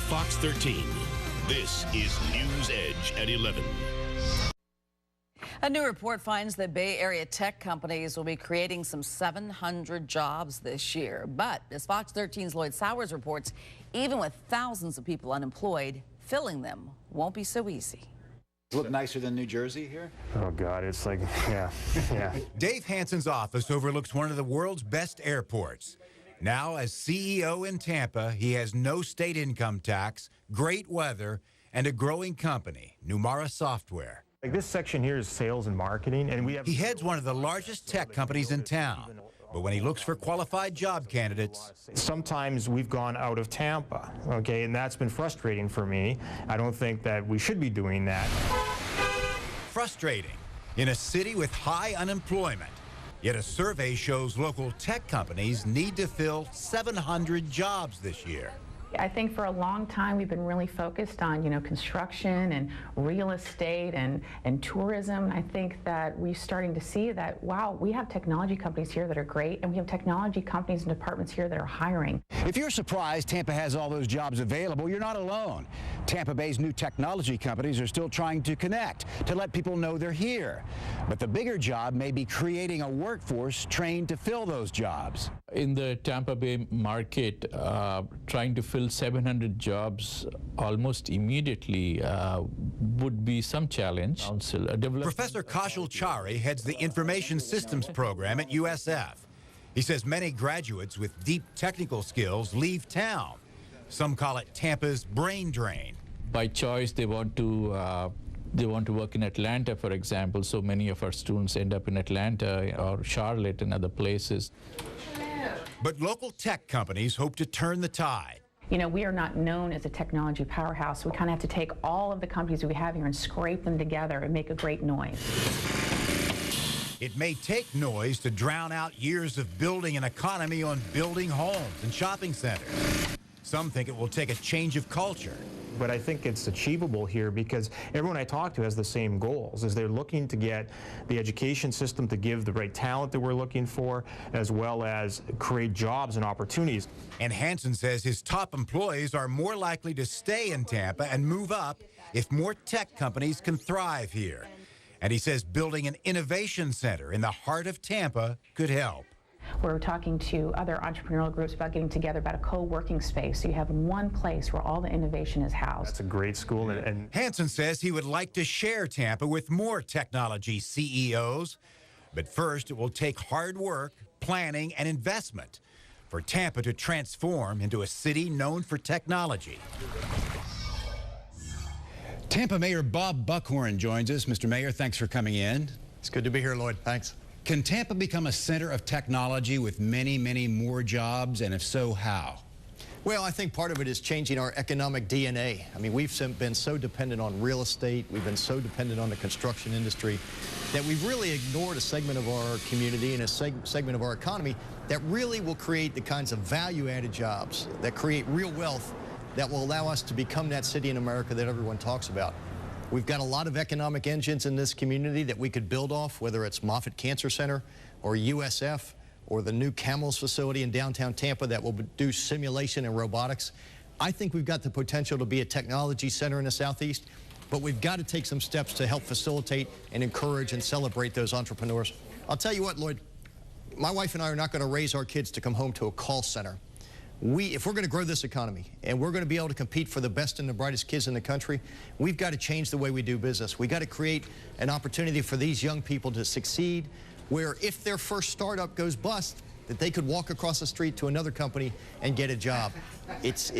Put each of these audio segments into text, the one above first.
Fox 13. This is News Edge at 11. A new report finds that Bay Area tech companies will be creating some 700 jobs this year. But as Fox 13's Lloyd Sowers reports, even with thousands of people unemployed, filling them won't be so easy. Look nicer than New Jersey here? Oh, God, it's like, yeah. Dave Hansen's office overlooks one of the world's best airports. Now, as CEO in Tampa, he has no state income tax, great weather, and a growing company, Numara Software. Like this section here is sales and marketing, and He heads one of the largest tech companies in town. But when he looks for qualified job candidates, sometimes we've gone out of Tampa, okay, and that's been frustrating for me. I don't think that we should be doing that. Frustrating in a city with high unemployment. Yet a survey shows local tech companies need to fill 700 jobs this year. I think for a long time we've been really focused on, construction and real estate and tourism. I think that we're starting to see that, wow, we have technology companies here that are great, and we have technology companies and departments here that are hiring. If you're surprised Tampa has all those jobs available, you're not alone. Tampa Bay's new technology companies are still trying to connect, to let people know they're here. But the bigger job may be creating a workforce trained to fill those jobs. In the Tampa Bay market, trying to fill 700 jobs almost immediately would be some challenge. Professor Kaushal Chari heads the Information Systems program at USF. He says many graduates with deep technical skills leave town. Some call it Tampa's brain drain. By choice, they want to work in Atlanta, for example, so many of our students end up in Atlanta or Charlotte and other places. But local tech companies hope to turn the tide. We are not known as a technology powerhouse. We kind of have to take all of the companies we have here and scrape them together and make a great noise. It may take noise to drown out years of building an economy on building homes and shopping centers. Some think it will take a change of culture. But I think it's achievable here because everyone I talk to has the same goals, is they're looking to get the education system to give the right talent that we're looking for, as well as create jobs and opportunities. And Hansen says his top employees are more likely to stay in Tampa and move up if more tech companies can thrive here. And he says building an innovation center in the heart of Tampa could help. We're talking to other entrepreneurial groups about getting together about a co-working space, so you have one place where all the innovation is housed. That's a great school. And Hansen says he would like to share Tampa with more technology CEOs. But first, it will take hard work, planning, and investment for Tampa to transform into a city known for technology. Tampa Mayor Bob Buckhorn joins us. Mr. Mayor, thanks for coming in. It's good to be here, Lloyd. Thanks. Can Tampa become a center of technology with many, many more jobs, and if so, how? Well, I think part of it is changing our economic DNA. I mean, we've been so dependent on real estate, we've been so dependent on the construction industry, that we've really ignored a segment of our community and a segment of our economy that really will create the kinds of value-added jobs that create real wealth that will allow us to become that city in America that everyone talks about. We've got a lot of economic engines in this community that we could build off, whether it's Moffitt Cancer Center or USF or the new Camels facility in downtown Tampa that will do simulation and robotics. I think we've got the potential to be a technology center in the Southeast, but we've got to take some steps to help facilitate and encourage and celebrate those entrepreneurs. I'll tell you what, Lloyd, my wife and I are not going to raise our kids to come home to a call center. If we're going to grow this economy and we're going to be able to compete for the best and the brightest kids in the country, we've got to change the way we do business. We've got to create an opportunity for these young people to succeed where if their first startup goes bust, that they could walk across the street to another company and get a job. It's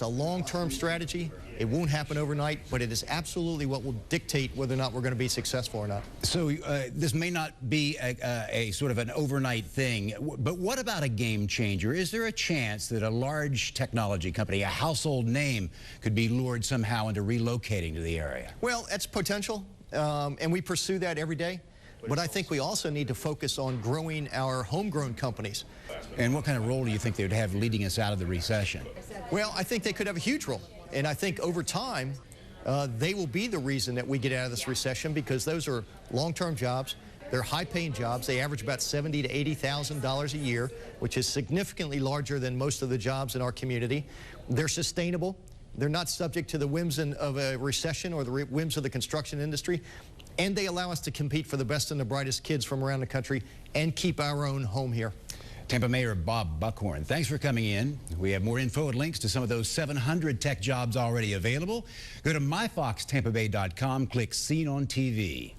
a long-term strategy. It won't happen overnight, but it is absolutely what will dictate whether or not we're going to be successful or not. So this may not be a sort of an overnight thing, but what about a game changer? Is there a chance that a large technology company, a household name, could be lured somehow into relocating to the area? Well, that's potential, and we pursue that every day. But I think we also need to focus on growing our homegrown companies. And what kind of role do you think they would have leading us out of the recession? Well, I think they could have a huge role. And I think over time, they will be the reason that we get out of this recession because those are long-term jobs. They're high-paying jobs. They average about $70,000 to $80,000 a year, which is significantly larger than most of the jobs in our community. They're sustainable. They're not subject to the whims of a recession or the whims of the construction industry. And they allow us to compete for the best and the brightest kids from around the country and keep our own home here. Tampa Mayor Bob Buckhorn, thanks for coming in. We have more info and links to some of those 700 tech jobs already available. Go to myfoxtampabay.com, click Seen on TV.